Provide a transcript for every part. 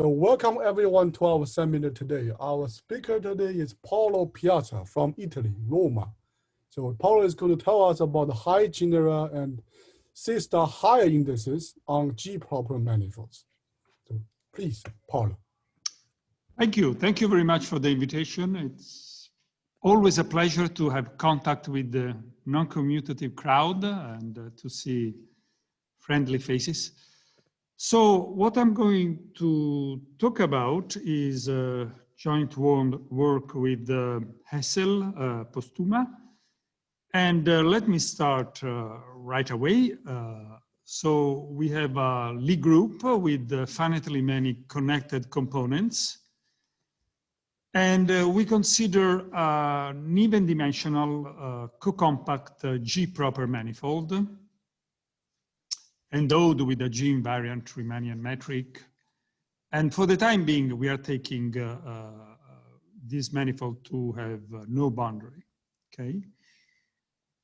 Welcome everyone to our seminar today. Our speaker today is Paolo Piazza from Italy, Roma. So Paolo is going to tell us about the high genera and C-star higher indices on G-proper manifolds. So please, Paolo. Thank you. Thank you very much for the invitation. It's always a pleasure to have contact with the non-commutative crowd and to see friendly faces. So what I'm going to talk about is joint work with Hessel, Postuma. And let me start right away. So we have a Lie group with finitely many connected components. And we consider an even-dimensional co-compact G-proper manifold, endowed with a G-invariant Riemannian metric. And for the time being, we are taking this manifold to have no boundary, okay?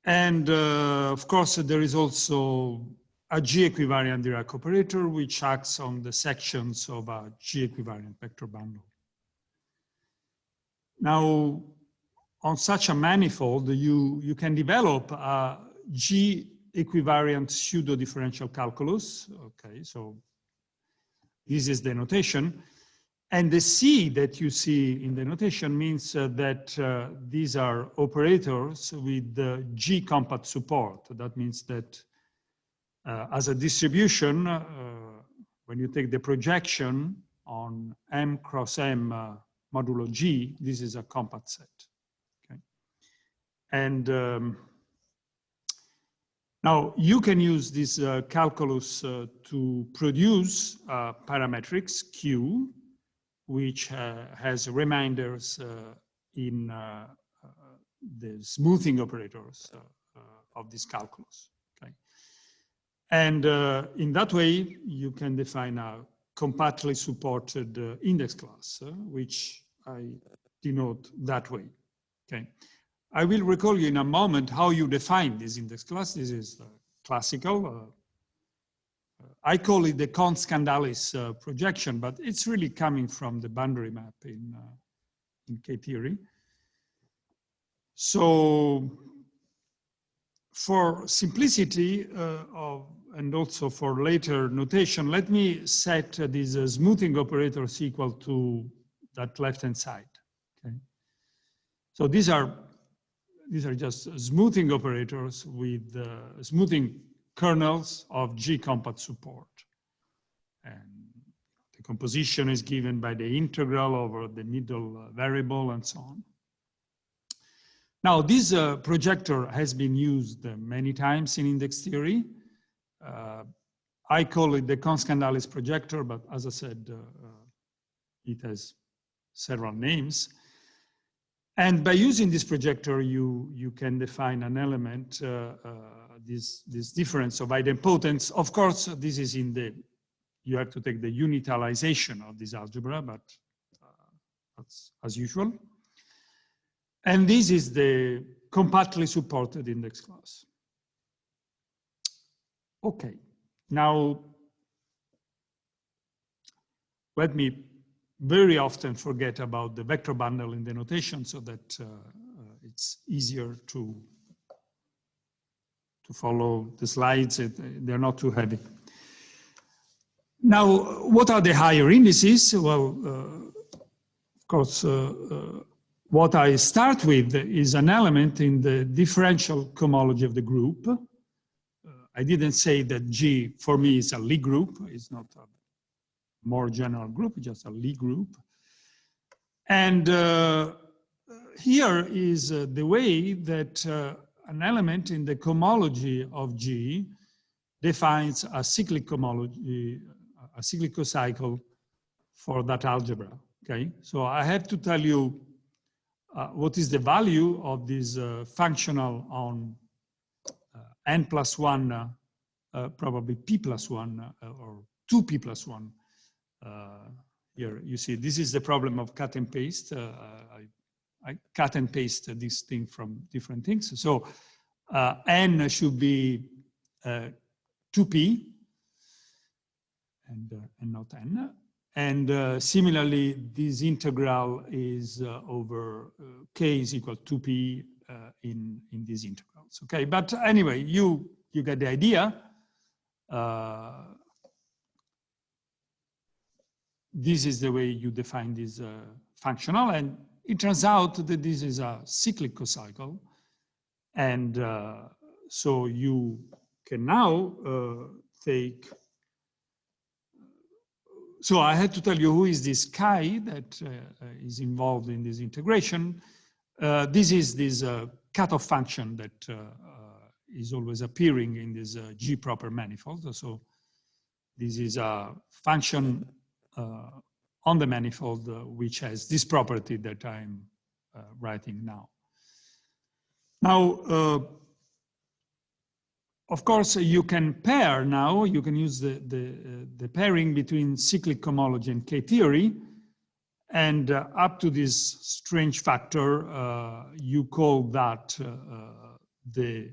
And of course, there is also a G-equivariant Dirac operator, which acts on the sections of a G-equivariant vector bundle. Now, on such a manifold, you can develop a G-equivariant pseudo-differential calculus. Okay, so this is the notation. And the C that you see in the notation means that these are operators with G-compact support. That means that as a distribution, when you take the projection on M cross M modulo G, this is a compact set. Okay. And now you can use this calculus to produce parametrics Q, which has reminders in the smoothing operators of this calculus. Okay. And in that way, you can define a compactly supported index class, which I denote that way. Okay. I will recall you in a moment how you define this index class. This is classical. I call it the Const-Scandalis projection, but it's really coming from the boundary map in K-theory. So for simplicity and also for later notation, let me set these smoothing operators equal to that left-hand side. Okay. So these are just smoothing operators with smoothing kernels of G-compact support. And the composition is given by the integral over the middle variable and so on. Now, this projector has been used many times in index theory. I call it the Const-Scandalis projector, but as I said, it has several names. And by using this projector, you can define an element, this difference of idempotence. Of course, this is you have to take the unitalization of this algebra, but that's as usual. And this is the compactly supported index class. Okay, now let me very often forget about the vector bundle in the notation so that it's easier to follow the slides. They're not too heavy. Now, what are the higher indices? Well, of course, what I start with is an element in the differential cohomology of the group. I didn't say that G for me is a Lie group. It's not a more general group, just a Lie group. And here is the way that an element in the cohomology of G defines a cyclic cohomology, a cyclic cocycle for that algebra, okay? So I have to tell you what is the value of this functional on n plus 1, probably p plus 1, or 2p plus 1. Here you see, this is the problem of cut and paste. I cut and paste this thing from different things. So n should be 2p and not n. And similarly, this integral is over k is equal to 2p in these integrals. Okay, but anyway, you get the idea. This is the way you define this functional, and it turns out that this is a cyclic cocycle, and so you can now take. So I had to tell you who is this chi that is involved in this integration. This is this cutoff function that is always appearing in this G proper manifold. So this is a function on the manifold which has this property that I'm writing now. Now, of course, you can pair now, you can use the pairing between cyclic cohomology and K-theory, and up to this strange factor, you call that the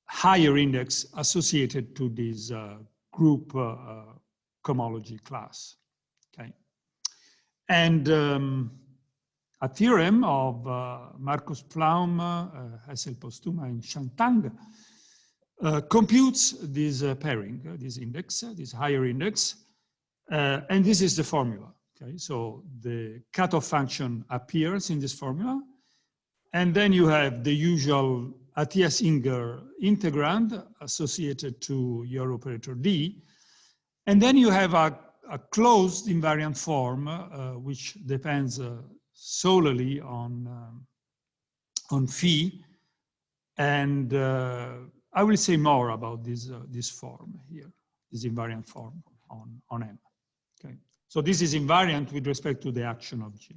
higher index associated to this group cohomology class, okay? And a theorem of Markus Pflaum, Hessel-Postuma, and Shantang computes this pairing, this index, this higher index, and this is the formula. Okay, so the cutoff function appears in this formula, and then you have the usual Atiyah-Singer integrand associated to your operator D, and then you have a closed invariant form which depends solely on phi, and I will say more about this form here, this invariant form on M. Okay, so this is invariant with respect to the action of G.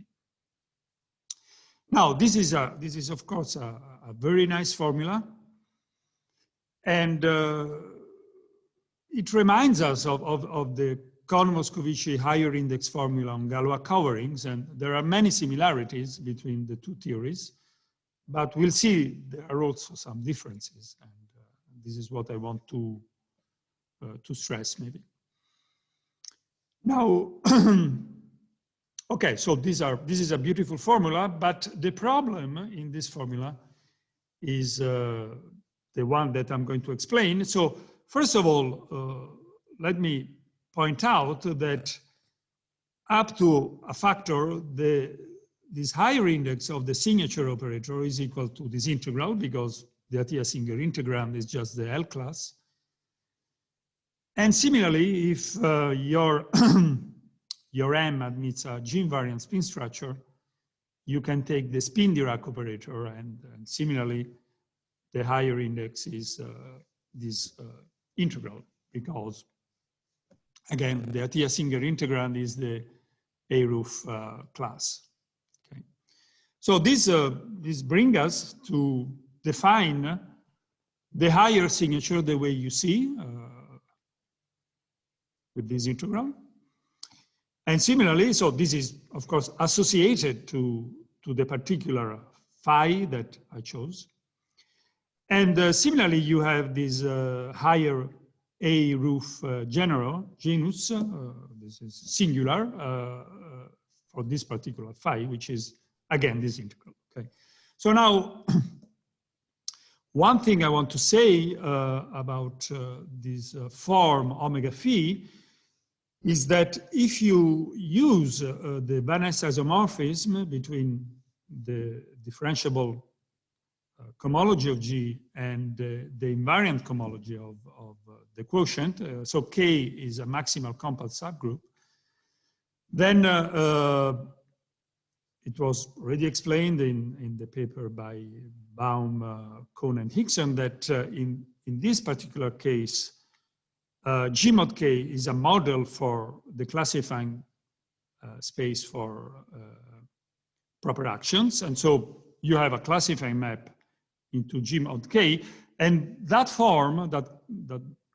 Now this is of course a very nice formula, and it reminds us of the Kohn-Moscovici higher index formula on Galois coverings, and there are many similarities between the two theories, but we'll see there are also some differences, and this is what I want to stress maybe. Now, okay, so this is a beautiful formula, but the problem in this formula is the one that I'm going to explain. So first of all, let me point out that up to a factor, this higher index of the signature operator is equal to this integral, because the Atiyah-Singer integrand is just the L class. And similarly, if your M admits a G-invariant spin structure, you can take the spin Dirac operator, and similarly, the higher index is this integral, because again, the Atiyah-Singer integrand is the A-roof class. Okay. So this brings us to define the higher signature the way you see with this integral. And similarly, so this is, of course, associated to the particular phi that I chose. And similarly, you have this higher A-roof genus, this is singular for this particular phi, which is, again, this integral, okay? So now, one thing I want to say about this form omega phi is that if you use the Van Ness isomorphism between the differentiable cohomology of G and the invariant cohomology of the quotient, so K is a maximal compact subgroup, then it was already explained in the paper by Baum, Kohn, and Hickson that in this particular case, G mod K is a model for the classifying space for proper actions. And so you have a classifying map into G mod K, and that form, that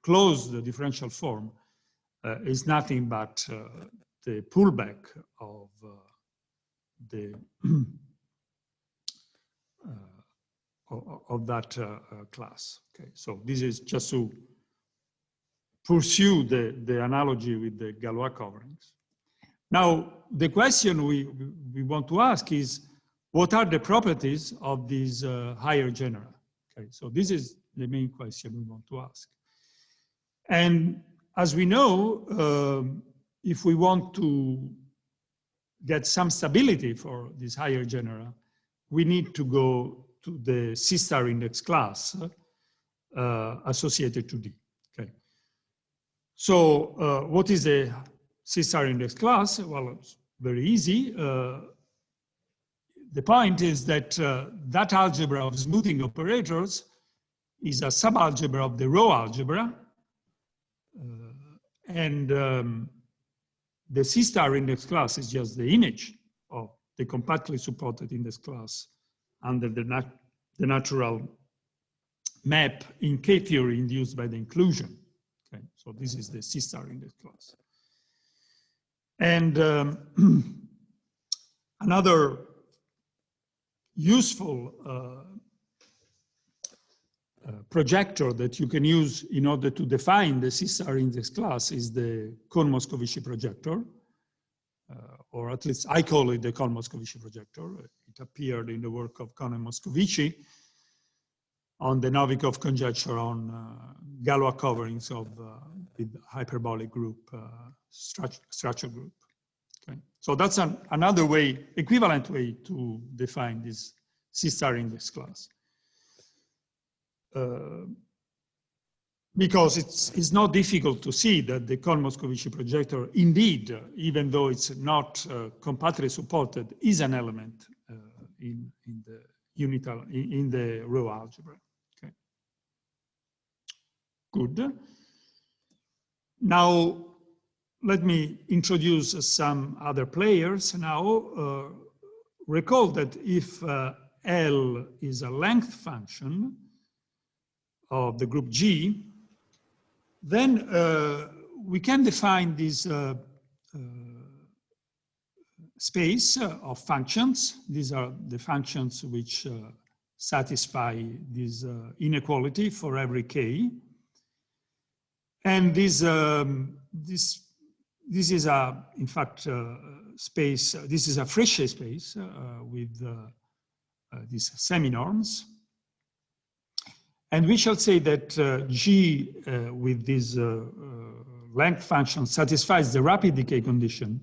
closed differential form, is nothing but the pullback of the of that class. Okay, so this is just to pursue the analogy with the Galois coverings. Now, the question we want to ask is, what are the properties of these higher genera? Okay, so this is the main question we want to ask. And as we know, if we want to get some stability for these higher genera, we need to go to the C-star index class associated to D. Okay. So what is the C-star index class? Well, it's very easy. The point is that that algebra of smoothing operators is a subalgebra of the row algebra. And the C-star index class is just the image of the compactly supported index class under the natural map in K-theory induced by the inclusion. Okay, so this is the C-star index class. And another useful projector that you can use in order to define the C-star index class is the Cohn-Moscovici projector, or at least I call it the Cohn-Moscovici projector. It appeared in the work of Cohn and Moscovici on the Novikov conjecture on Galois coverings of with hyperbolic group, structure group. Okay. So that's another way, equivalent way to define this C-star index class. Because it's not difficult to see that the Cohn-Moscovici projector, indeed, even though it's not compactly supported, is an element in the row algebra. Okay. Good. Now, let me introduce some other players now. Recall that if L is a length function of the group G, then we can define this space of functions. These are the functions which satisfy this inequality for every k. And this is in fact, space. This is a Frechet space with these semi-norms. And we shall say that G with this length function satisfies the rapid decay condition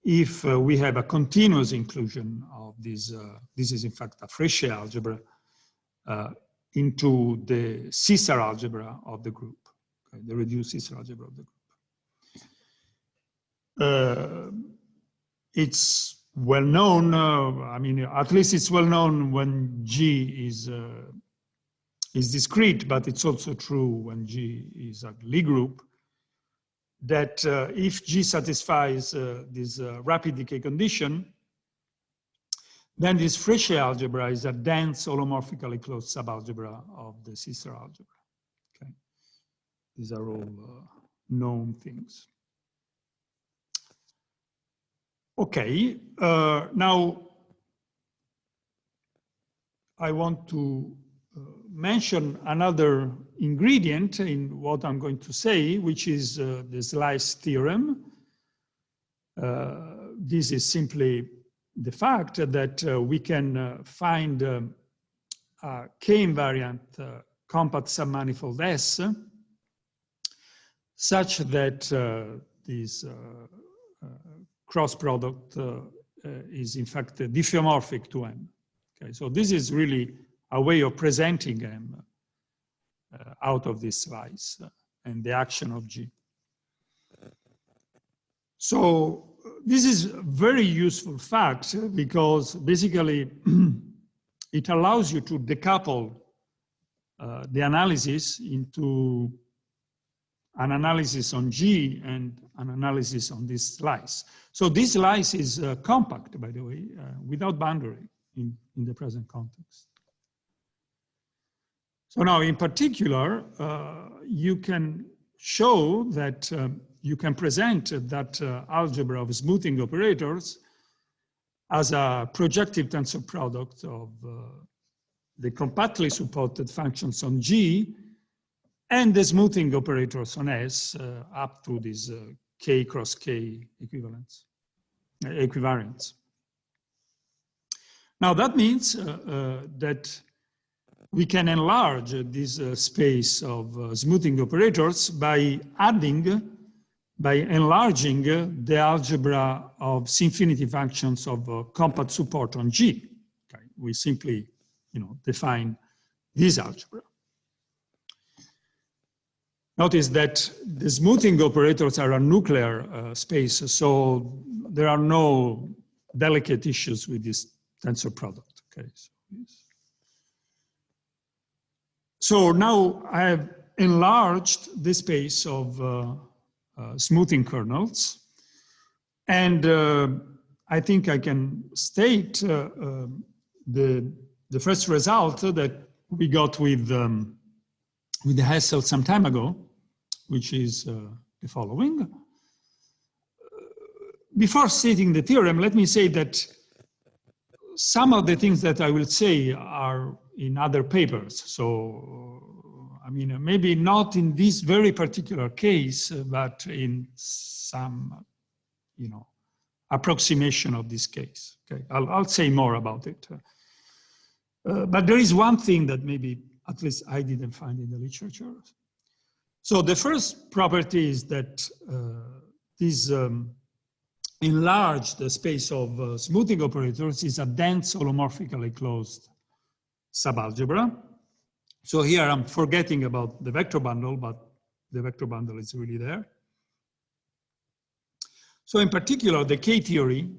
if we have a continuous inclusion of this, this is in fact a Frechet algebra, into the C-star algebra of the group, okay, the reduced C-star algebra of the group. It's well known, I mean, at least it's well known when G is discrete, but it's also true when G is a Lie group, that if G satisfies this rapid decay condition, then this Frechet algebra is a dense holomorphically closed subalgebra of the C-star algebra. Okay, these are all known things. Okay, now I want to mention another ingredient in what I'm going to say, which is the slice theorem. This is simply the fact that we can find a k-invariant compact submanifold S such that this cross product is in fact diffeomorphic to M. Okay, so this is really a way of presenting M out of this slice and the action of G. So this is a very useful fact because basically it allows you to decouple the analysis into an analysis on G and an analysis on this slice. So this slice is compact, by the way, without boundary in the present context. So now, in particular, you can show that you can present that algebra of smoothing operators as a projective tensor product of the compactly supported functions on G and the smoothing operators on S up to this K cross K equivariance. Now that means that we can enlarge this space of smoothing operators by enlarging the algebra of C-infinity functions of compact support on G. Okay. We simply, define this algebra. Notice that the smoothing operators are a nuclear space, so there are no delicate issues with this tensor product. Okay. So now I have enlarged the space of smoothing kernels, and I think I can state the first result that we got with the Hessel some time ago, which is the following. Before stating the theorem, let me say that some of the things that I will say are in other papers. So, I mean, maybe not in this very particular case, but in some, approximation of this case. Okay, I'll say more about it. But there is one thing that maybe at least I didn't find in the literature. So the first property is that this enlarged space of smoothing operators is a dense holomorphically closed subalgebra. So here I'm forgetting about the vector bundle, but the vector bundle is really there. So in particular, the K-theory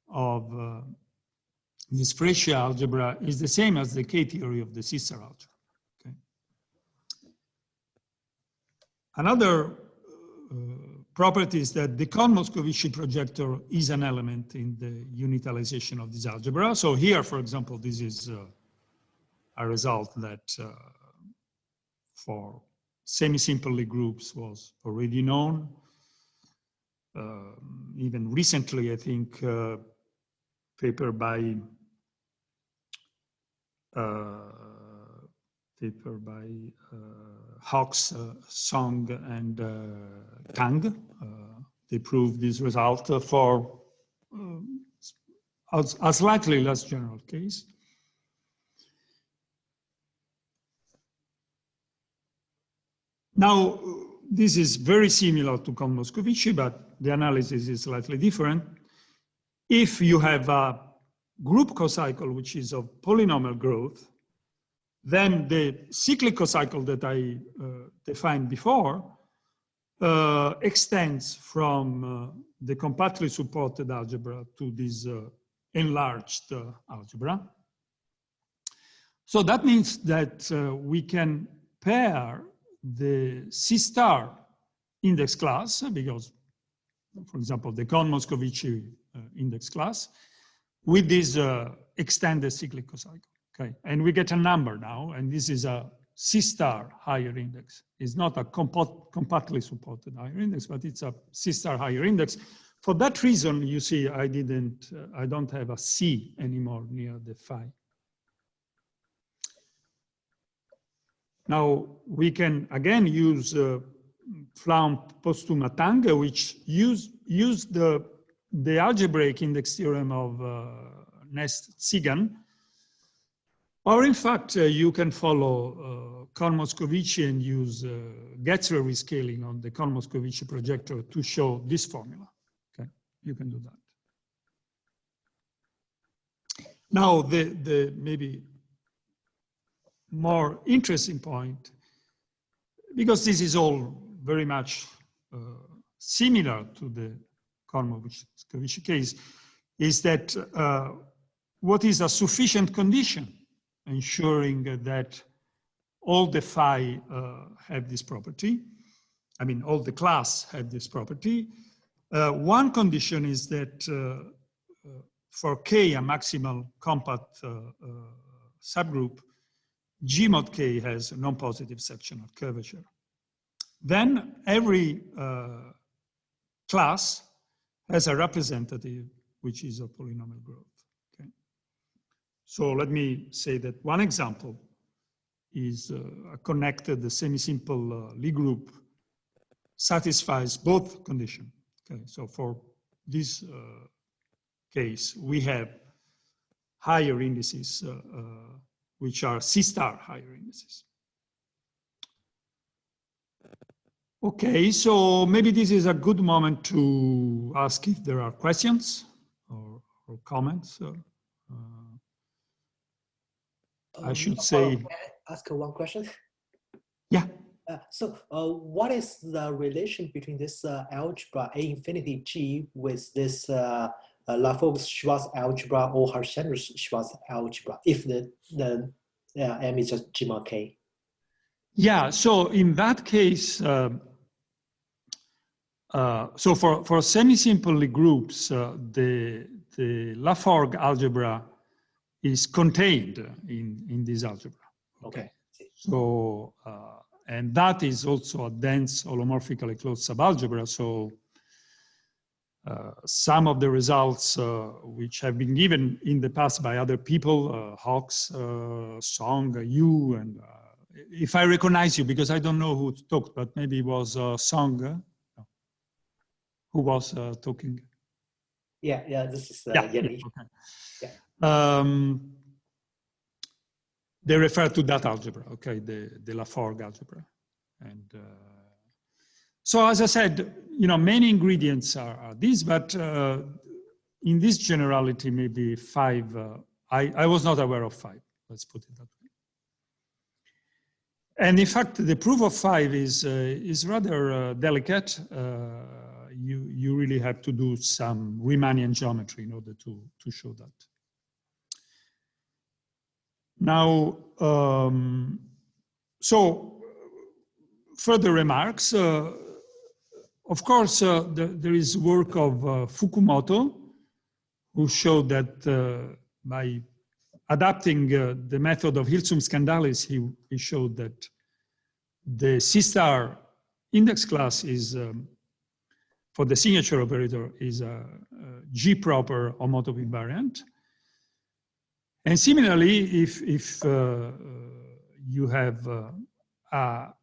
of this Frecia algebra is the same as the K-theory of the C-star algebra. Okay. Another property is that the Kohn-Moscovici projector is an element in the unitalization of this algebra. So here, for example, this is a result that for semi-simple Lie groups was already known. Even recently, I think, paper by Hawks, Song, and Kang. They proved this result for a slightly less general case. Now, this is very similar to Kohn-Moscovici, but the analysis is slightly different. If you have a group cocycle, which is of polynomial growth, then the cyclic cocycle that I defined before extends from the compactly supported algebra to this enlarged algebra. So that means that we can pair the C-star index class, because, for example, the Kohn-Moscovici index class, with this extended cyclic cocycle. Okay, and we get a number now, and this is a C-star higher index. It's not a compactly supported higher index, but it's a C-star higher index. For that reason, you see, I don't have a C anymore near the phi. Now, we can again use Flaum postuma Tang, which use the algebraic index theorem of Nest-Tsigan. Or in fact, you can follow Kohn-Moscovici and use Getzler rescaling on the Kohn-Moscovici projector to show this formula. Okay, you can do that. Now, the maybe more interesting point, because this is all very much similar to the Kohn-Moscovici case, is that what is a sufficient condition ensuring that all the phi have this property? I mean, all the class have this property. One condition is that for K, a maximal compact subgroup, G mod K has a non-positive sectional curvature. Then every class has a representative which is of polynomial growth. Okay. So let me say that one example is connected, the semi-simple Lie group satisfies both conditions. Okay, so for this case, we have higher indices, which are C-star higher indices. Okay, so maybe this is a good moment to ask if there are questions or comments. I should say. Can I ask one question? Yeah. What is the relation between this algebra A infinity G with this Laforgue-Schwarz algebra or Harshender-Schwarz algebra if the M is just G mod K? Yeah, so in that case, so for semi-simple Lie groups, the Laforgue algebra is contained in this algebra. Okay. So, and that is also a dense holomorphically closed subalgebra. So some of the results which have been given in the past by other people, Hawks, Song, you, and if I recognize you, because I don't know who talked, but maybe it was Song who was talking. Yeah, this is yeah, Yanni. okay. Yeah. They refer to that algebra, okay, the Laforgue algebra. And so as I said, many ingredients are these, but in this generality, maybe 5, I was not aware of 5, let's put it that way. And in fact, the proof of 5 is rather delicate. You really have to do some Riemannian geometry in order to show that. Now, so further remarks. Of course, there is work of Fukumoto, who showed that by adapting the method of Hilsum-Skandalis, he showed that the C-star index class is, for the signature operator, is a G-proper homotopy invariant. And similarly, if you have a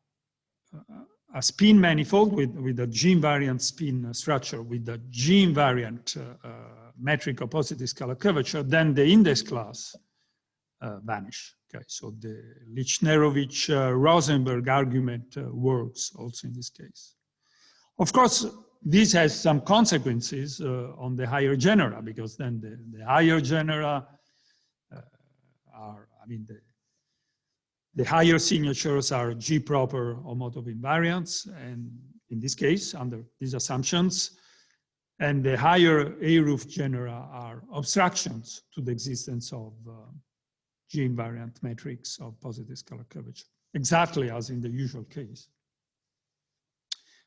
spin manifold with a G-invariant spin structure with a G-invariant metric of positive scalar curvature, then the index class vanish. Okay, so the Lichnerovich-Rosenberg argument works also in this case. Of course, this has some consequences on the higher genera, because then the higher genera are, the higher signatures are G-proper homotopy invariants, and in this case, under these assumptions, and the higher A-roof genera are obstructions to the existence of G-invariant matrix of positive scalar curvature, exactly as in the usual case.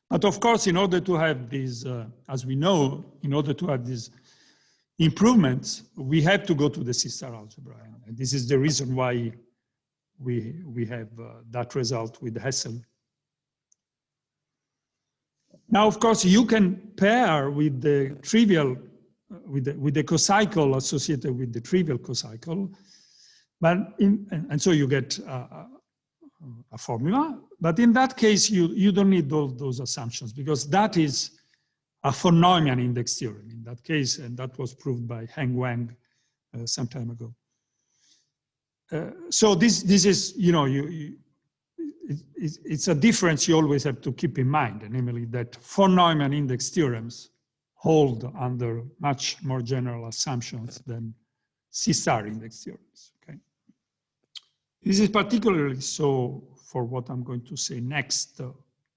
But of course, in order to have these, as we know, in order to have these improvements, we have to go to the C-star algebra. And this is the reason why we have that result with Hessel. Now, of course, you can pair with the trivial, with the cocycle associated with the trivial cocycle, but and so you get a formula. But in that case, you don't need all those assumptions, because that is a von Neumann index theorem in that case, and that was proved by Heng Wang some time ago. So this is, it's a difference you always have to keep in mind, namely that von Neumann index theorems hold under much more general assumptions than C-star index theorems. Okay, this is particularly so for what I'm going to say next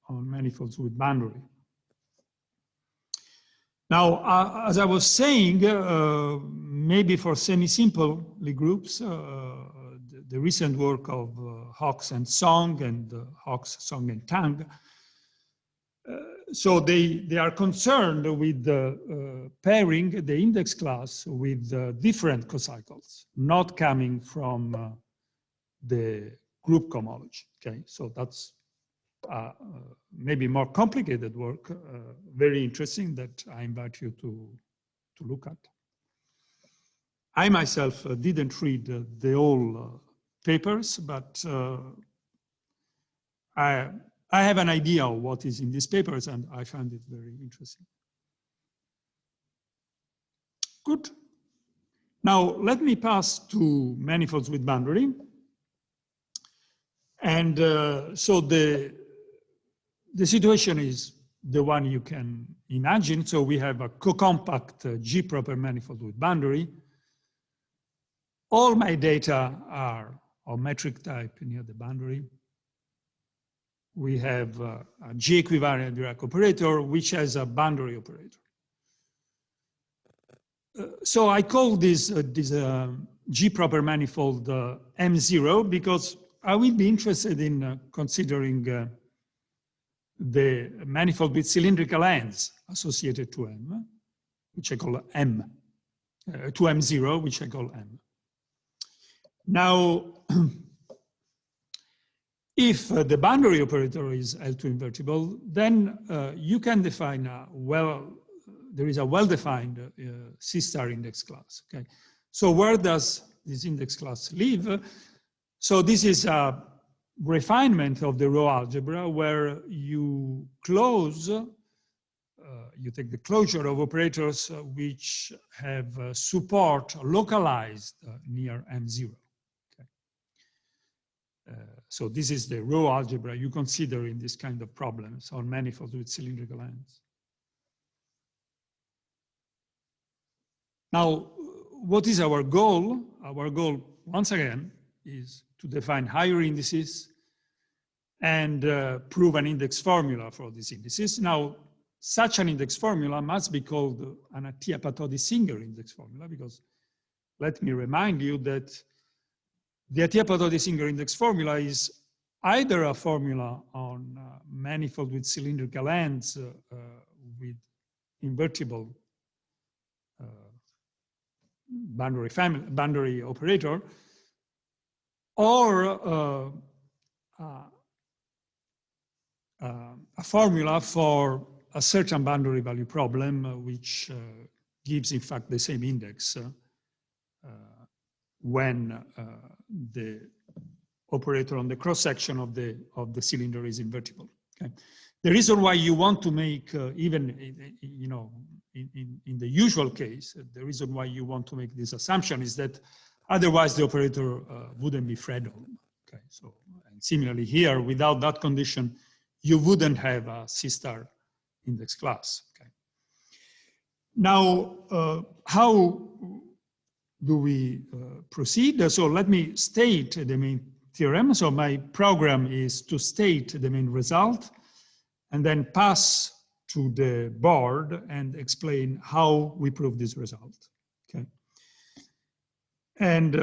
on manifolds with boundary. Now, as I was saying, maybe for semi-simple Lie groups, the recent work of Hawks and Song, and Hawks, Song, and Tang, so they are concerned with pairing the index class with different cocycles, not coming from the group cohomology. Okay, so that's maybe more complicated work, very interesting, that I invite you to look at. I myself didn't read the whole papers, but I have an idea of what is in these papers, and I find it very interesting. Good. Now, let me pass to manifolds with boundary. And so the situation is the one you can imagine. So we have a co-compact G-proper manifold with boundary. All my data are of metric type near the boundary. We have a G-equivariant Dirac operator, which has a boundary operator. So I call this G-proper manifold M0 because I will be interested in considering the manifold with cylindrical ends associated to M, which I call M, to M0, which I call M. Now, if the boundary operator is L2 invertible, then you can define there is a well-defined C-star index class, okay? So where does this index class live? So this is a refinement of the row algebra where you close, you take the closure of operators which have support localized near M0. Okay. So this is the row algebra you consider in this kind of problems on manifolds with cylindrical ends. Now, what is our goal? Our goal, once again, is to define higher indices and prove an index formula for these indices. Now, such an index formula must be called an Atiyah-Patodi-Singer index formula, because let me remind you that the Atiyah-Patodi-Singer index formula is either a formula on manifold with cylindrical ends with invertible boundary operator, or a formula for a certain boundary value problem, which gives, in fact, the same index when the operator on the cross-section of the cylinder is invertible. Okay? The reason why you want to make, even in the usual case, the reason why you want to make this assumption is that otherwise the operator wouldn't be Fredholm. Okay, so and similarly here, without that condition, you wouldn't have a C-star index class. Okay. Now, how do we proceed? So let me state the main theorem. So my program is to state the main result and then pass to the board and explain how we prove this result. Okay. And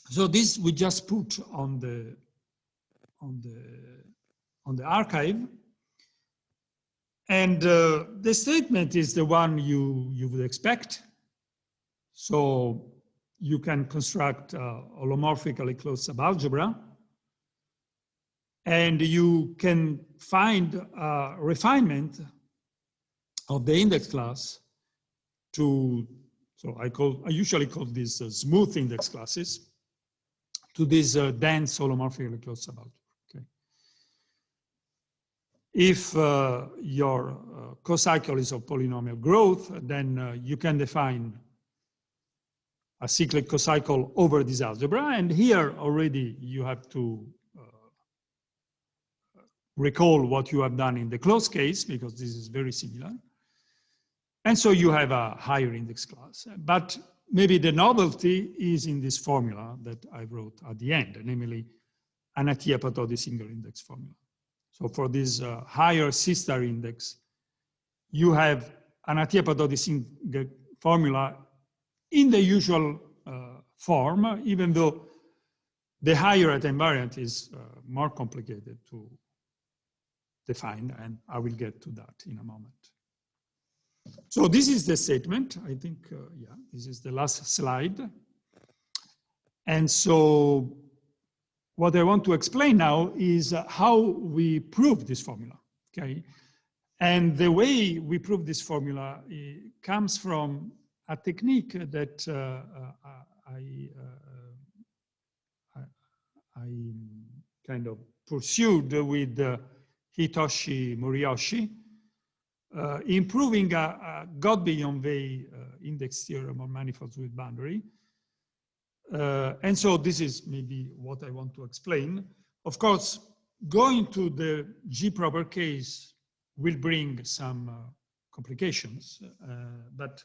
so this we just put on the archive, and the statement is the one you would expect. So you can construct a holomorphically closed subalgebra, and you can find a refinement of the index class to, so I usually call these smooth index classes, to this dense holomorphically closed subalgebra. Okay. If your cocycle is of polynomial growth, then you can define a cyclic cocycle over this algebra, and here already you have to recall what you have done in the closed case, because this is very similar. And so you have a higher index class. But maybe the novelty is in this formula that I wrote at the end, namely an Atiyah-Patodi-Singer index formula. So for this higher C-star index, you have an Atiyah-Patodi-Singer formula in the usual form, even though the higher at invariant is more complicated to define, and I will get to that in a moment. So this is the statement. I think, yeah, this is the last slide. And so what I want to explain now is how we prove this formula, okay? And the way we prove this formula comes from kind of pursued with Hitoshi Moriyoshi, improving a God-beyond-Way index theorem on manifolds with boundary. And so this is maybe what I want to explain. Of course, going to the G-proper case will bring some complications, but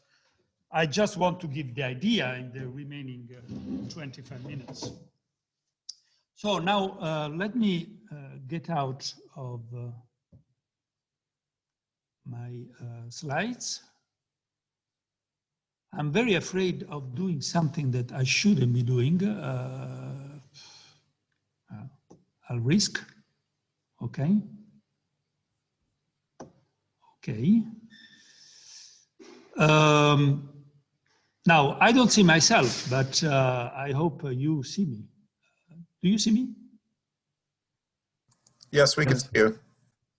I just want to give the idea in the remaining 25 minutes. So now let me get out of my slides. I'm very afraid of doing something that I shouldn't be doing. I'll risk. Okay. Okay. Now, I don't see myself, but I hope you see me. Do you see me? Yes, we can see you.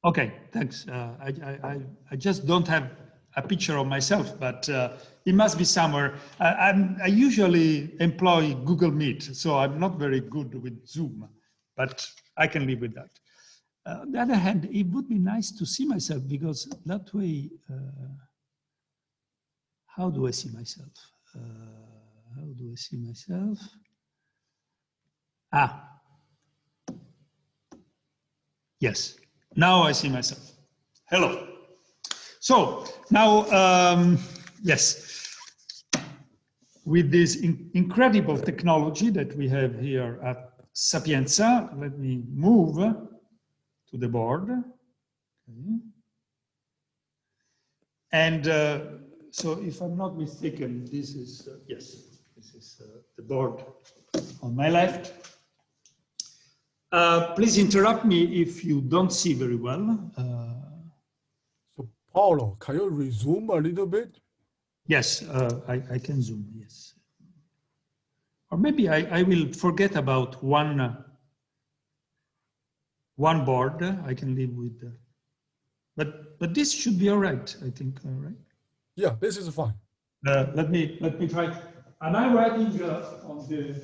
Okay, thanks. I just don't have a picture of myself, but it must be somewhere. I usually employ Google Meet, so I'm not very good with Zoom, but I can live with that. On the other hand, it would be nice to see myself, because that way, how do I see myself? How do I see myself? Ah, yes, now I see myself. Hello. So now, yes, with this incredible technology that we have here at Sapienza, let me move to the board. Okay. And so if I'm not mistaken, this is, yes, this is the board on my left. Please interrupt me if you don't see very well. So Paolo, can you resume a little bit? Yes, I can zoom, yes. Or maybe I will forget about one board. I can live with, but this should be all right, I think, all right? Yeah, this is fine. Let me try. Am I writing on the?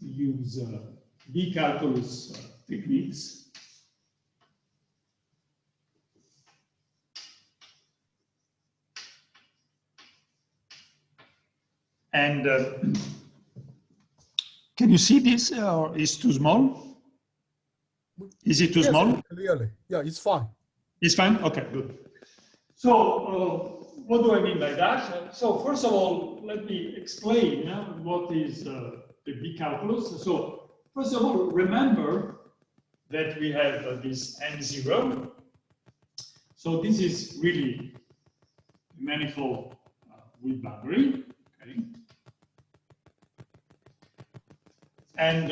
Use B-calculus techniques. And can you see this, or is it too small? Is it too small? Clearly, yeah, it's fine. It's fine? Okay, good. So what do I mean by that? So first of all, let me explain what is the B-calculus. So first of all, remember that we have this N0. So this is really a manifold with boundary. Okay. And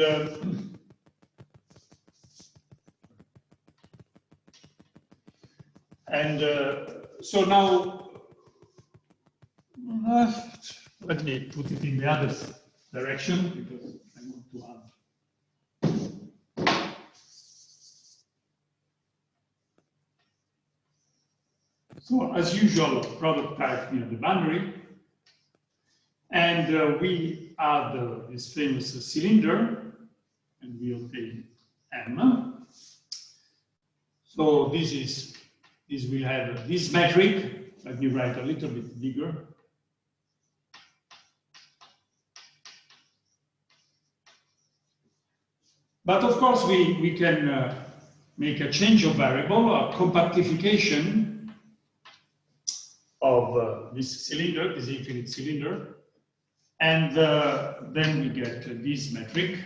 so now, let me put it in the other direction, because I want to add. So as usual, product type near the boundary. And we add this famous cylinder, and we obtain M. So this will have this metric. Let me write a little bit bigger. But of course, we can make a change of variable, a compactification of this cylinder, this infinite cylinder. And then we get this metric.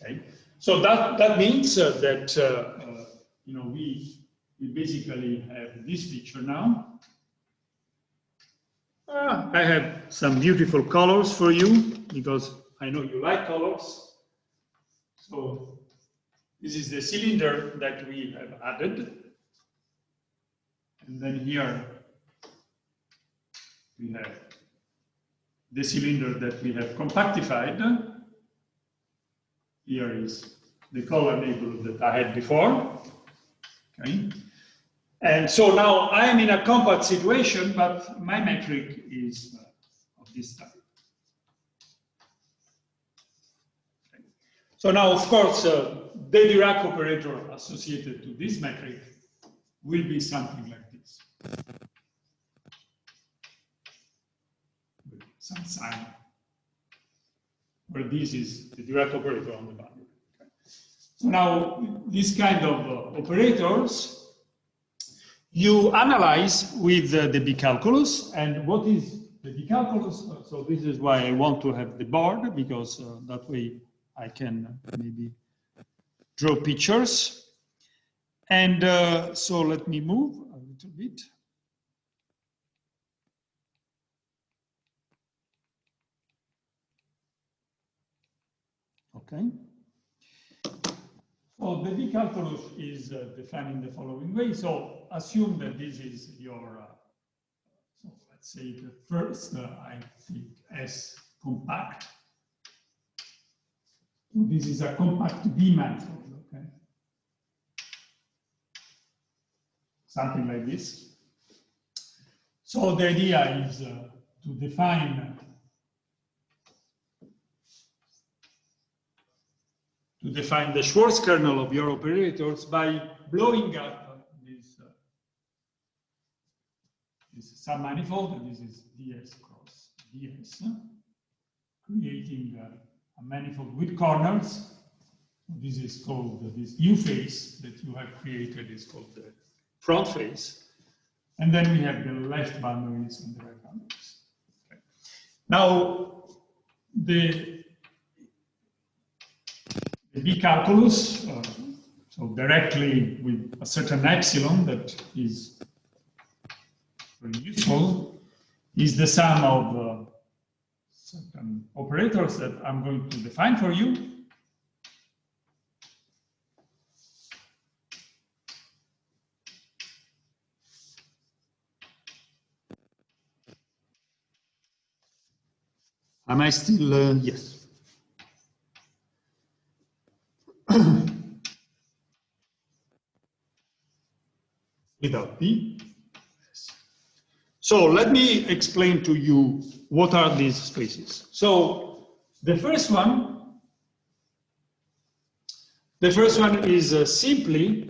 Okay. So that means that we basically have this picture now. I have some beautiful colors for you, because I know you like colors. So this is the cylinder that we have added. And then here we have the cylinder that we have compactified. Here is the color neighborhood that I had before. Okay. And so now I am in a compact situation, but my metric is of this type. Okay. So now, of course, the Dirac operator associated to this metric will be something like this. With some sign, where this is the Dirac operator on the boundary. Okay. So now, this kind of operators, you analyze with the B-calculus. And what is the B-calculus? So this is why I want to have the board, because that way I can maybe draw pictures. And so let me move a little bit. Okay. So the B-calculus is defined in the following way. So assume that this is your, so let's say the first, I think, S compact. This is a compact B manifold, okay? Something like this. So the idea is to define the Schwartz kernel of your operators by blowing up this submanifold, and this is ds cross ds, creating a manifold with corners. This is called, this U face that you have created is called the front face. And then we have the left boundaries and the right boundaries. Okay. Now, the B-calculus, so directly with a certain epsilon that is very useful, is the sum of certain operators that I'm going to define for you. Am I still, yes. Without P. So let me explain to you what are these spaces. So the first one is simply,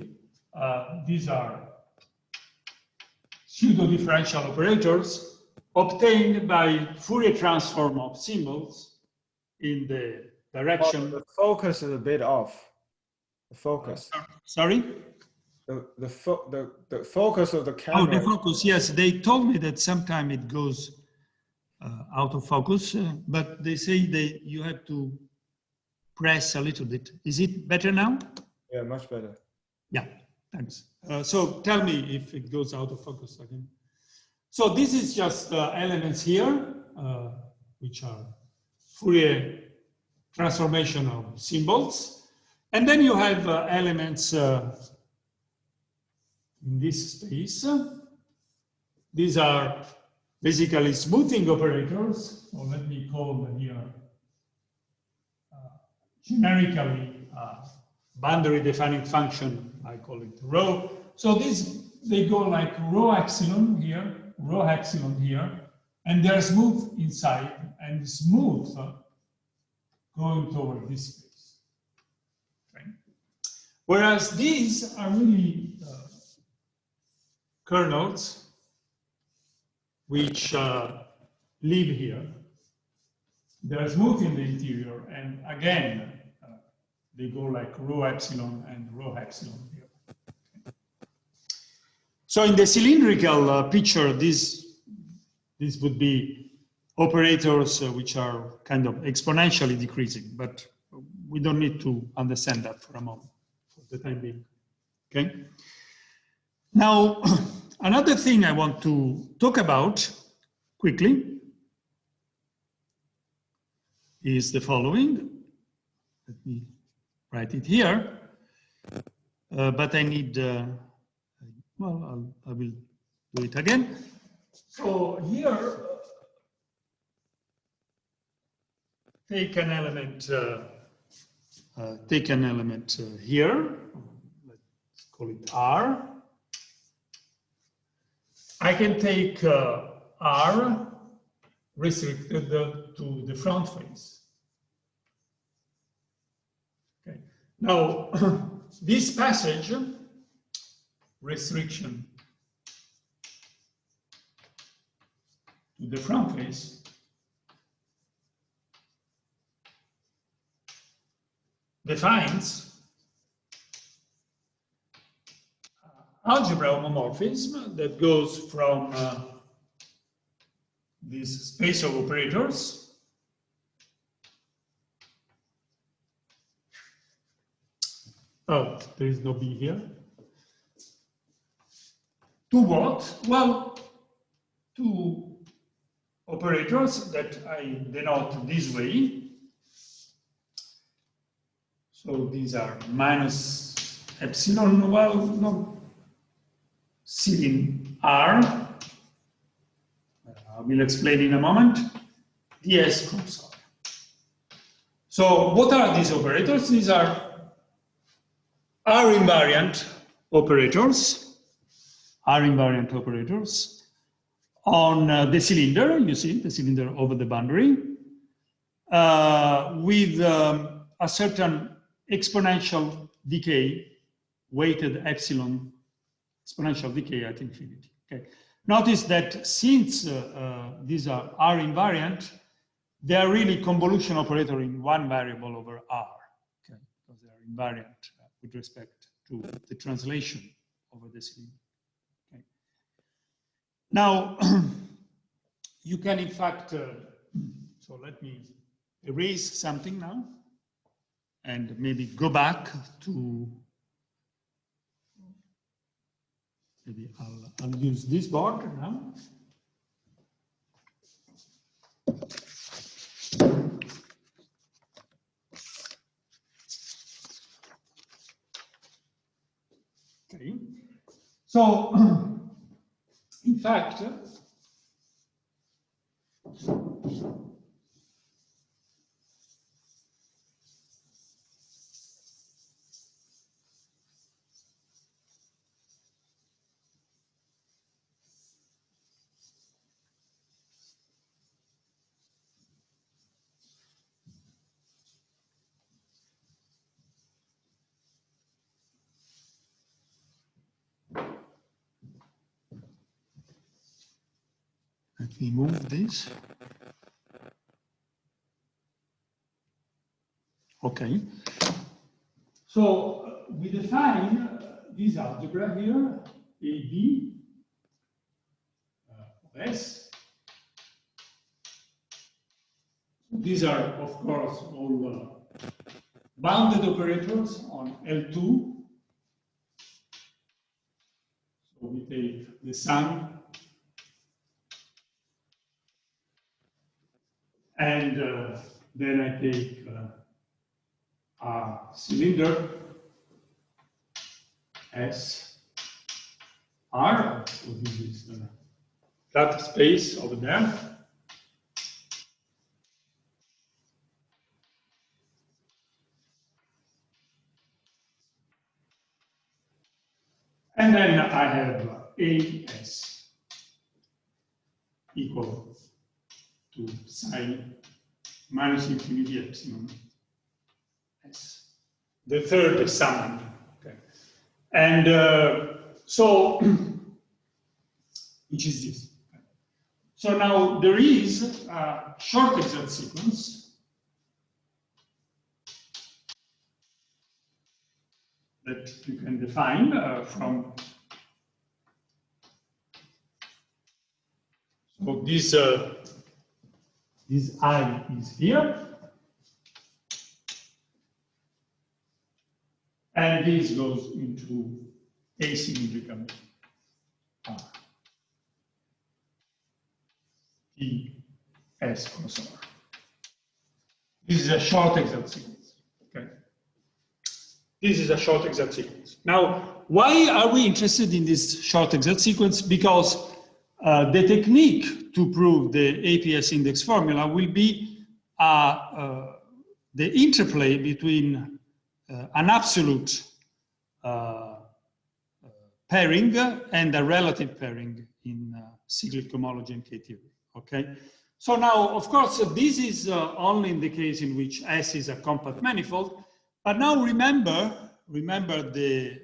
these are pseudo-differential operators obtained by Fourier transform of symbols in the direction. Well, the focus is a bit off. The focus. Sorry? The focus of the camera. Oh, the focus, yes. They told me that sometime it goes out of focus, but they say you have to press a little bit. Is it better now? Yeah, much better. Yeah, thanks. So tell me if it goes out of focus again. So this is just elements here, which are Fourier transformation of symbols. And then you have elements in this space. These are basically smoothing operators. So let me call them here generically boundary defining function. I call it rho. So they go like rho epsilon here, rho epsilon here, and they're smooth inside and smooth going toward this space. Okay. Whereas these are really kernels which live here. They're smooth in the interior, and again, they go like rho epsilon and rho epsilon here. Okay. So in the cylindrical picture, this would be operators which are kind of exponentially decreasing, but we don't need to understand that for a moment, for the time being. Okay. Now, another thing I want to talk about quickly is the following. Let me write it here, but I need, well, I will do it again. So here, take an element here. Let's call it R. I can take R restricted to the front face. Okay. Now, this passage, restriction to the front face, defines algebra homomorphism that goes from this space of operators oh, there is no B here. To what? Well, to operators that I denote this way. So these are minus epsilon, well, no, sin R. I will explain in a moment. ds cross R. So what are these operators? These are R invariant operators. R invariant operators on the cylinder. You see the cylinder over the boundary with a certain exponential decay, weighted epsilon exponential decay at infinity. Okay. Notice that since these are R invariant, they are really convolution operator in one variable over R, okay, because they are invariant with respect to the translation over the cylinder. Okay. Now, you can in fact, so let me erase something now and maybe go back to, maybe I'll use this board now. Okay. So, in fact, let me move this. Okay. So we define this algebra here, AB of S. These are, of course, all bounded operators on L2. So we take the sum and then I take a cylinder S R, so this is that space over there. And then I have AS equal to psi minus infinity epsilon S. The third is summand. Okay. And so, which is this. Okay. So now there is a short exact sequence that you can define from. So this I is here, and this goes into asymmetrical R. T S cross R. This is a short exact sequence. Okay. This is a short exact sequence. Now, why are we interested in this short exact sequence? Because the technique to prove the APS index formula will be the interplay between an absolute pairing and a relative pairing in cyclic homology and K-theory, okay? So now, of course, this is only in the case in which S is a compact manifold, but now remember the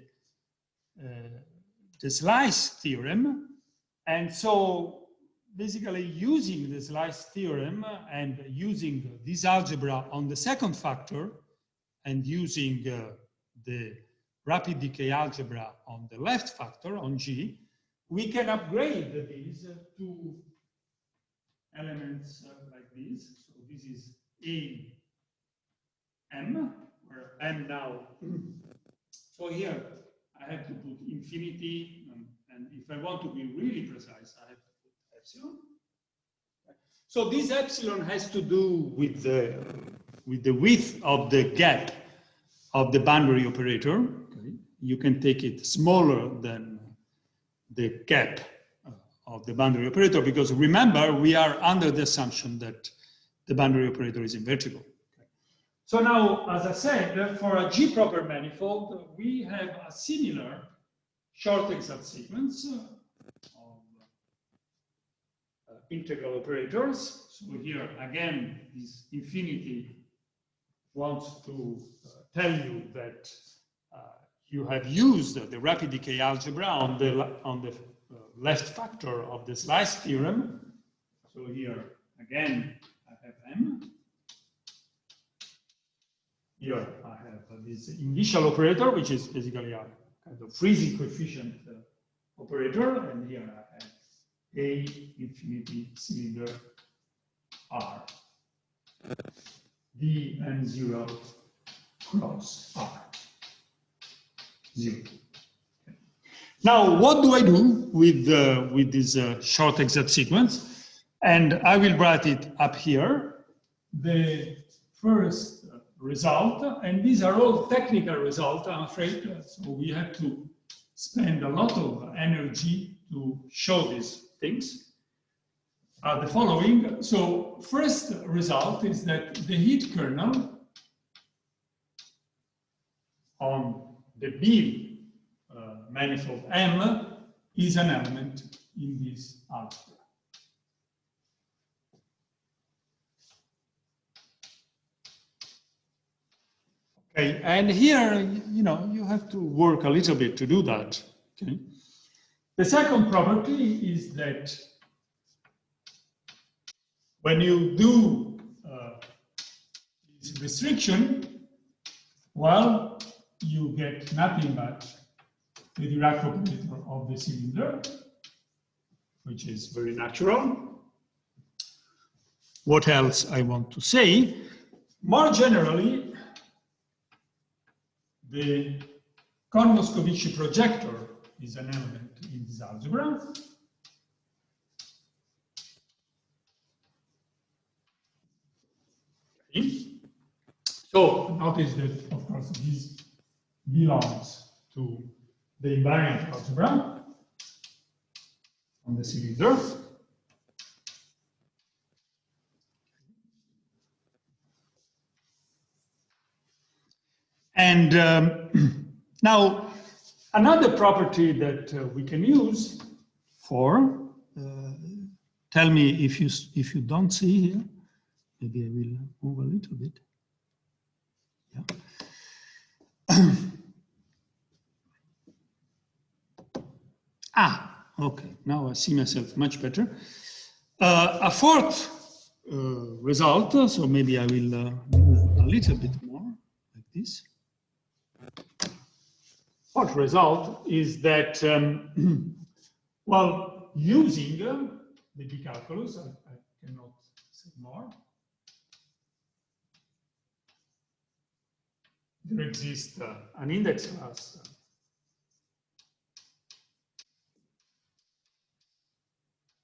slice theorem. And so basically using the slice theorem and using this algebra on the second factor and using the rapid decay algebra on the left factor, on G, we can upgrade these to elements like this. So this is A, M, where M now. So here I have to put infinity, and if I want to be really precise, I have to put epsilon. So this epsilon has to do with the width of the gap of the boundary operator. Okay. You can take it smaller than the gap of the boundary operator, because remember, we are under the assumption that the boundary operator is invertible. Okay. So now, as I said, for a G-proper manifold, we have a similar short exact sequence of integral operators. So here, again, this infinity wants to tell you that you have used the rapid decay algebra on the left factor of the slice theorem. So here, again, I have M. Here I have this initial operator, which is basically a kind of freezing coefficient operator. And here I have A infinity cylinder R. D and 0 cross R. 0. Okay. Now, what do I do with this short exact sequence? And I will write it up here. The first result, and these are all technical results, I'm afraid. So we have to spend a lot of energy to show these things. The following. So first result is that the heat kernel on the B manifold M is an element in this algebra. Okay, and here, you have to work a little bit to do that. Okay. The second property is that when you do this restriction, well, you get nothing but the Dirac operator of the cylinder, which is very natural. What else I want to say? More generally, the Kohn-Moscovici projector is an element in this algebra. Okay. So notice that, of course, this belongs to the invariant algebra on the cylinder. And now, another property that we can use for, tell me if you don't see here, maybe I will move a little bit. Yeah. Okay, now I see myself much better. A fourth result, so maybe I will move a little bit more like this. Fourth result is that, well, using the B calculus, I cannot say more. There exists an index class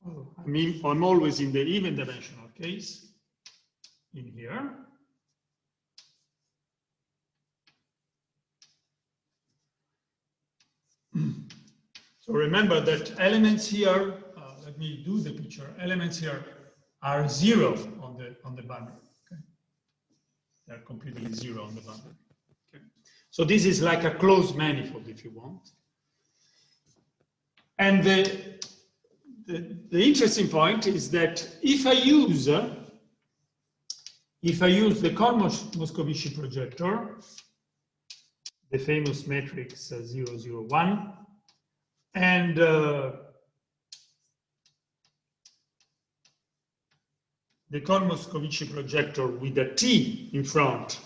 I mean, I'm always in the even dimensional case in here. So remember that elements here, let me do the picture, elements here are 0 on the boundary. Okay? They're completely 0 on the boundary. Okay? So this is like a closed manifold if you want. And the interesting point is that if I use the Cohn-Moscovici projector, the famous matrix 0, 0, 1, and the Cohn-Moscovici projector with a T in front,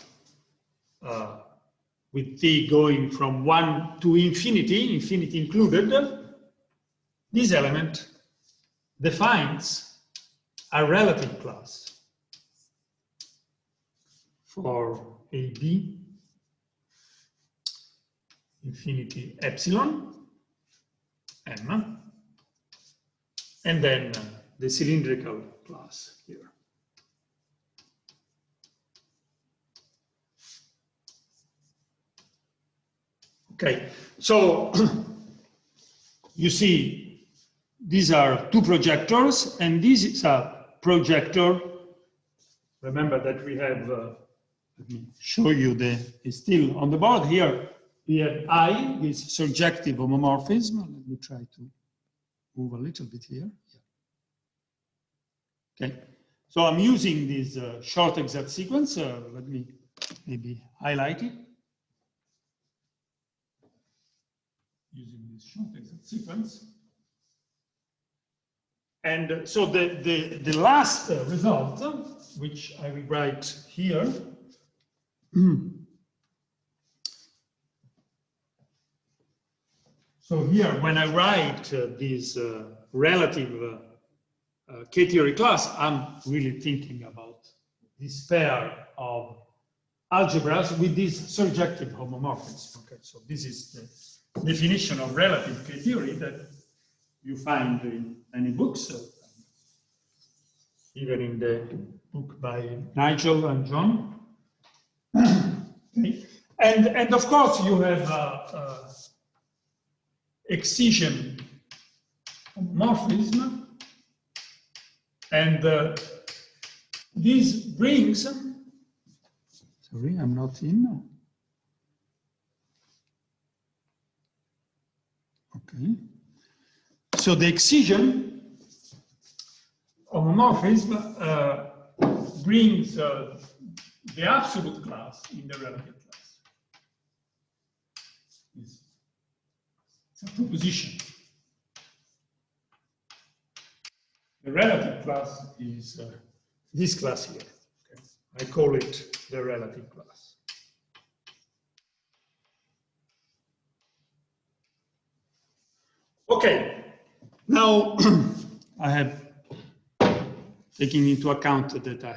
with T going from 1 to infinity, infinity included, this element defines a relative class for AB, infinity epsilon, m, and then the cylindrical class here. Okay, so you see, these are two projectors, and this is a projector. Remember that we have, let me show you it's still on the board here. We have I, this surjective homomorphism. Let me try to move a little bit here. Yeah. Okay, so I'm using this short exact sequence. Let me maybe highlight it. Using this short exact sequence. And so the last result, which I will write here, so here, when I write this relative K-theory class, I'm really thinking about this pair of algebras with this surjective homomorphism. Okay, so this is the definition of relative K-theory that you find in many books, even in the book by Nigel and John. Okay. And of course, you have excision homomorphism, and this brings, sorry, I'm not in. Okay. So the excision homomorphism brings the absolute class in the relative class. It's a proposition. The relative class is this class here. Okay. I call it the relative class. Okay, now I have taken into account that I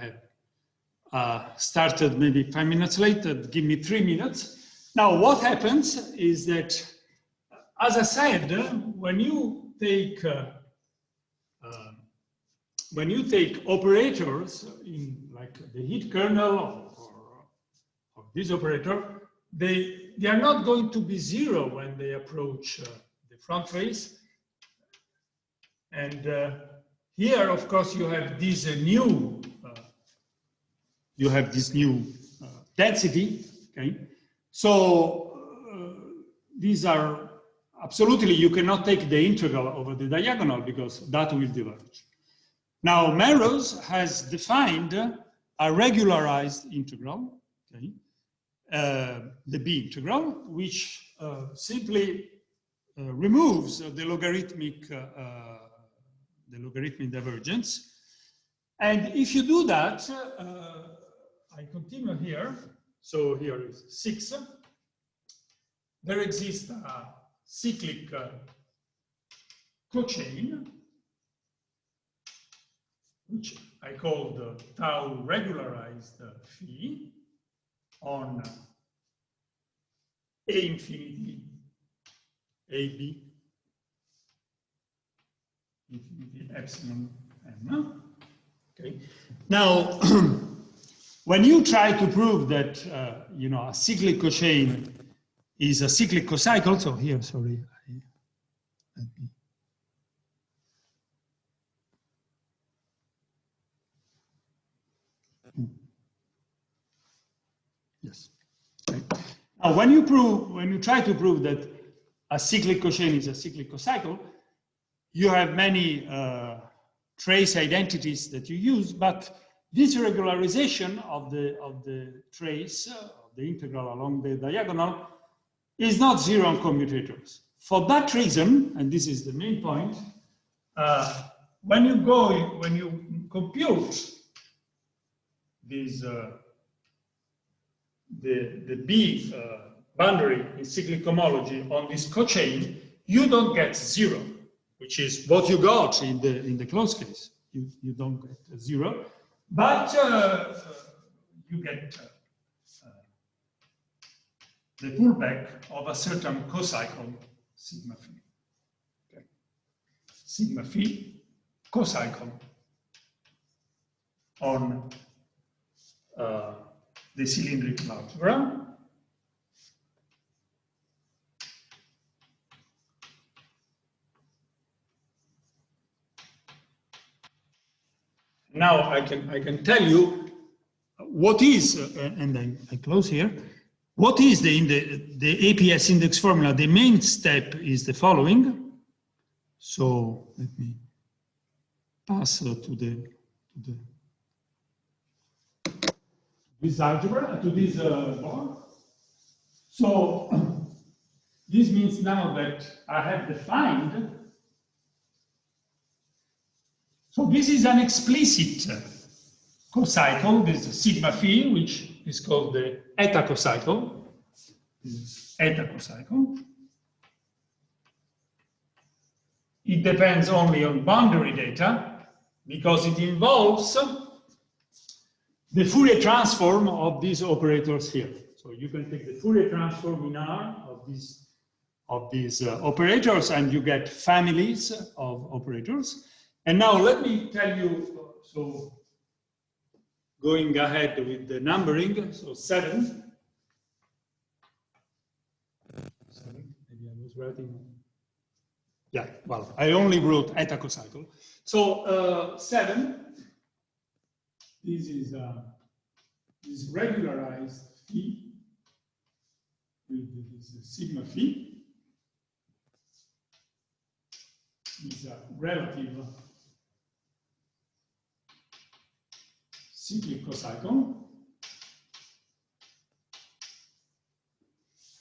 have started maybe 5 minutes late, give me 3 minutes. Now what happens is that, as I said, when you take operators in like the heat kernel or this operator, they are not going to be zero when they approach the front face. And here, of course, you have this new density. Okay, so these are absolutely, you cannot take the integral over the diagonal because that will diverge. Now, Melrose has defined a regularized integral, okay, the B integral, which simply removes the logarithmic divergence. And if you do that, I continue here. So here is 6. There exists a cyclic cochain, which I call the tau regularized phi on A infinity, AB, infinity epsilon m. Okay. Now, when you try to prove that a cyclic cochain is a cyclic cocycle, so here, sorry, yes. Okay. Now, when you try to prove that a cyclic cochain is a cyclic cocycle, you have many trace identities that you use, but this regularization of the trace, of the integral along the diagonal, is not zero on commutators. For that reason, and this is the main point, when you compute these the B boundary in cyclic homology on this cochain, you don't get zero, which is what you got in the closed case. You don't get zero, but you get the pullback of a certain cocycle sigma phi. Okay. Sigma phi cocycle on the cylindrical algebra. Now I can tell you what is, and I close here. What is the APS index formula? The main step is the following. So let me pass to this algebra, to this board. So this means now that I have defined. So this is an explicit cocycle. This is sigma phi, which is called the eta cocycle. This is eta cocycle. It depends only on boundary data because it involves the Fourier transform of these operators here. So you can take the Fourier transform in R of these operators, and you get families of operators. And now let me tell you, so going ahead with the numbering, so 7. Sorry, maybe I was writing. Yeah, well, I only wrote eta cocycle. So 7, this is regularized phi with this sigma phi. Is a relative cyclic cocycle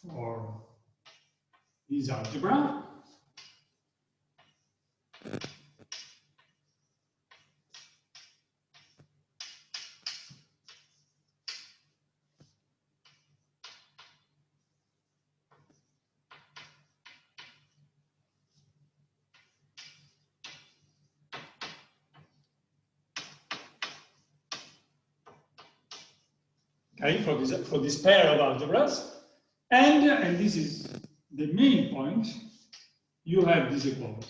for this algebra. Okay, for this pair of algebras, and this is the main point, you have this equality.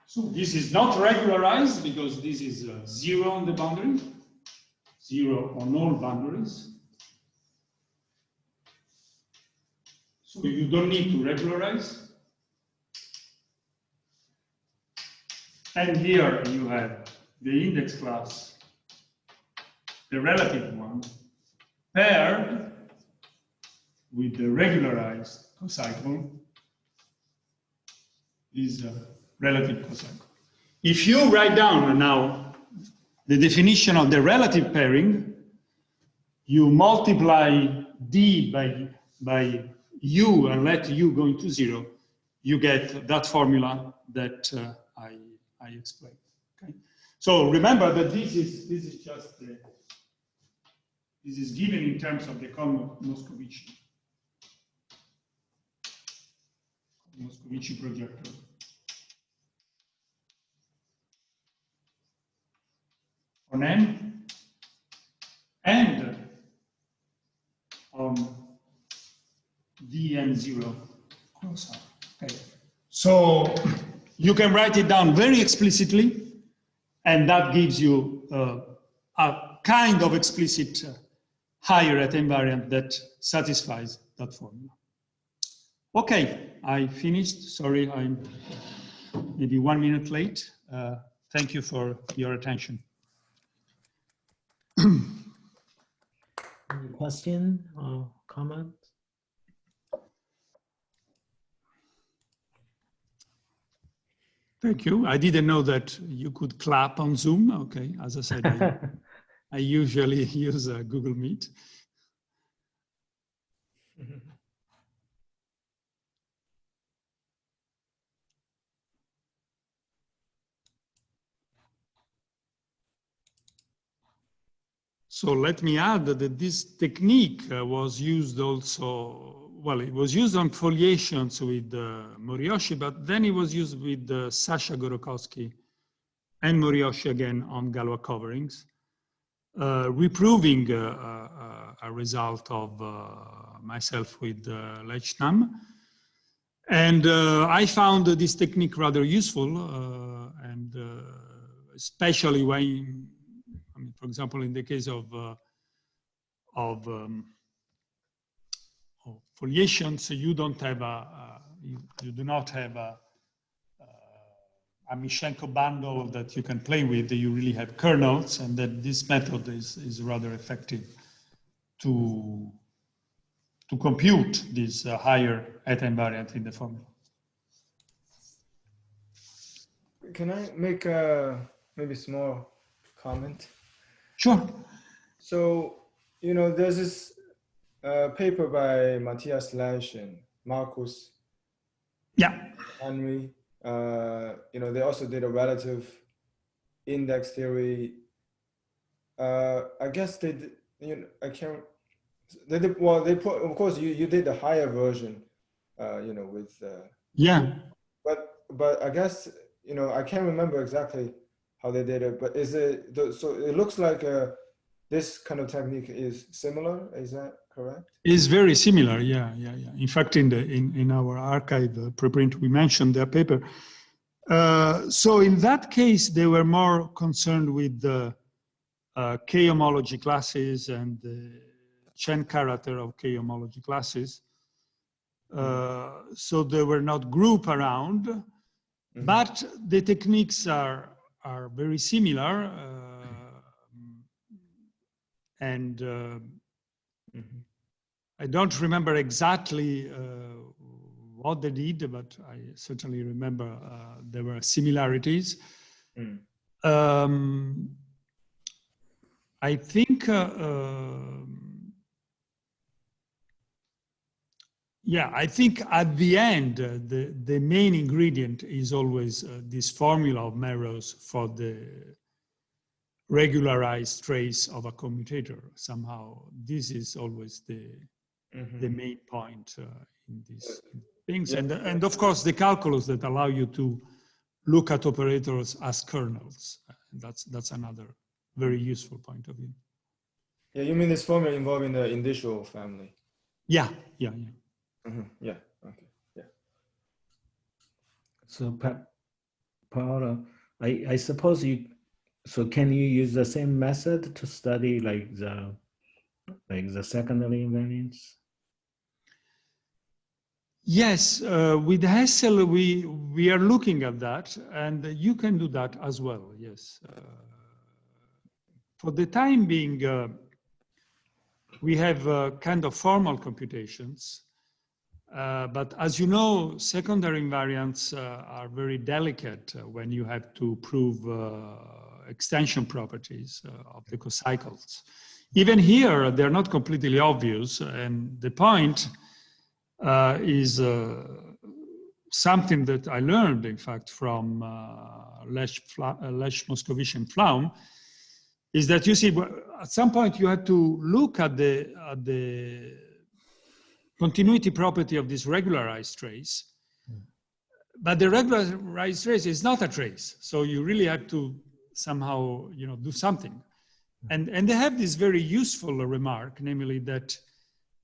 So this is not regularized because this is 0 on the boundary, 0 on all boundaries. So you don't need to regularize. And here you have the index class, the relative one, paired with the regularized cocycle is a relative cocycle. If you write down now the definition of the relative pairing, you multiply D by U and let U go into 0, you get that formula that I explained. Okay, so remember that this is just this is given in terms of the Moscovici projector. On M and on dm0 cross R. Okay, so you can write it down very explicitly, and that gives you a kind of explicit higher eta invariant that satisfies that formula. Okay, I finished. Sorry, I'm maybe 1 minute late. Thank you for your attention. Question or comment? Thank you. I didn't know that you could clap on Zoom. Okay, as I said, I usually use Google Meet. So let me add that this technique was used also, well, it was used on foliations with Moriyoshi, but then it was used with Sasha Gorokowski and Moriyoshi again on Galois coverings, reproving a result of myself with Lechnam. And I found this technique rather useful, and especially when, I mean, for example, in the case of foliations, you don't have you do not have a Mishenko bundle that you can play with. You really have kernels, and that this method is rather effective to compute this higher eta invariant in the formula. Can I make a maybe small comment? Sure. So, there's this paper by Matthias Lasch and Marcus Henry. They also did a relative index theory. I guess they did, I can't, they did, well, they put, of course, you did the higher version, with, but I guess, I can't remember exactly how they did it, but is it, so it looks like this kind of technique is similar, is that correct? Is very similar, yeah. In fact, in our archive preprint, we mentioned their paper. So in that case, they were more concerned with the k-homology classes and the Chen character of k-homology classes. So they were not grouped around, but the techniques are very similar, and I don't remember exactly what they did, but I certainly remember there were similarities. I think, I think at the end, the main ingredient is always this formula of Merrows for the regularized trace of a commutator. Somehow, this is always the main point in these things. And of course, the calculus that allow you to look at operators as kernels. That's another very useful point of view. Yeah, you mean this formula involving the indicial family? Yeah. Yeah, okay, yeah. So, Paolo, I suppose so can you use the same method to study like the secondary invariants? Yes, with Hessel, we are looking at that, and you can do that as well, yes. For the time being, we have kind of formal computations, but as you know, secondary invariants are very delicate when you have to prove extension properties of the cocycles. Even here, they're not completely obvious, and the point is something that I learned, in fact, from Lesch, Moscovici, and Flaum, is that you see, at some point you have to look at the continuity property of this regularized trace, but the regularized trace is not a trace, so you really have to somehow, do something. And they have this very useful remark, namely that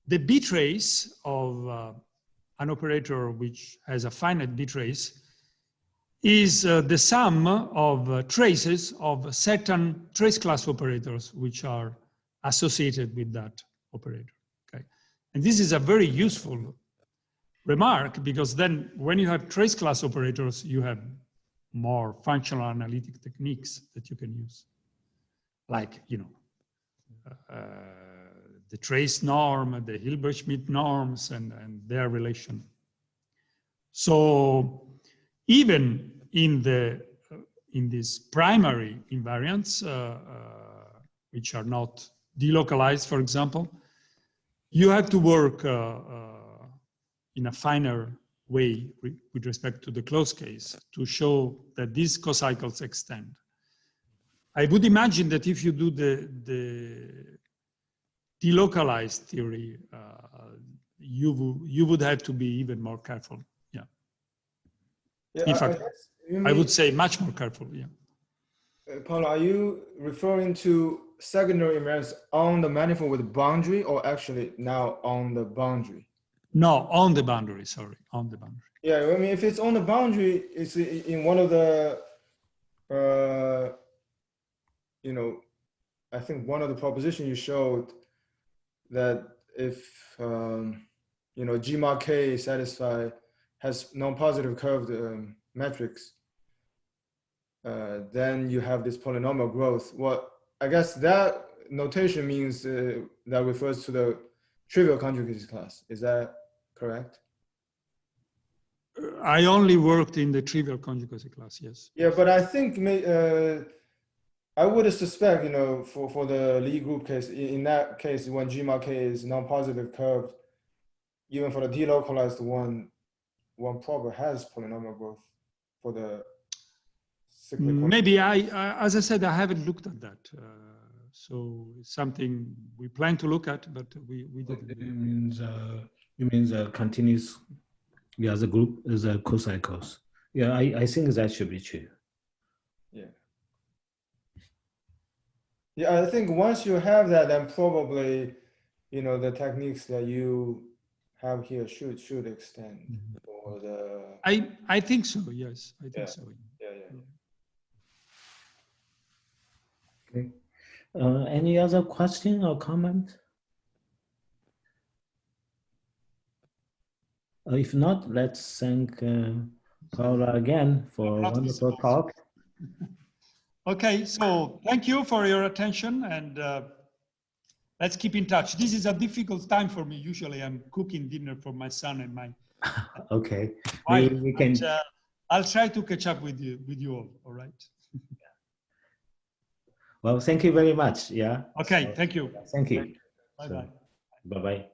the B trace of an operator which has a finite B trace is the sum of traces of certain trace class operators which are associated with that operator. Okay, and this is a very useful remark, because then when you have trace class operators, you have more functional analytic techniques that you can use, like the trace norm, the Hilbert-Schmidt norms, and their relation. So even in these primary invariants, which are not delocalized, for example, you have to work in a finer way with respect to the closed case to show that these cocycles extend. I would imagine that if you do the delocalized theory, you would have to be even more careful. Yeah. In fact, I would say much more careful. Yeah. Paolo, are you referring to secondary invariants on the manifold with boundary, or actually now on the boundary? No, on the boundary. Sorry, on the boundary. Yeah, I mean, if it's on the boundary, it's in one of the, you know, I think one of the propositions you showed that if, you know, G mod K has non-positive curved metrics, then you have this polynomial growth. Well, I guess that notation means that refers to the trivial conjugacy class. Is that correct? I only worked in the trivial conjugacy class, yes. Yeah, but I think I would suspect, you know, for the Lie group case, in that case, when G mod K is non-positive curved, even for the delocalized one probably has polynomial growth for the cyclic. Maybe as I said, I haven't looked at that. So it's something we plan to look at, but we didn't. It means continuous, yeah, the group is a cocycles. Yeah, I think that should be true. Yeah. Yeah, I think once you have that, then probably, you know, the techniques that you have here should extend for the. I think so. Yes, I think so. Yeah. Okay. Any other question or comment? If not, let's thank Paolo again for a wonderful talk. Okay, so thank you for your attention, and let's keep in touch. This is a difficult time for me. Usually I'm cooking dinner for my son and my okay. wife. We can. I'll try to catch up with you all right? Well, thank you very much. Yeah. Okay, so, thank you. Thank you. Bye-bye. Bye-bye.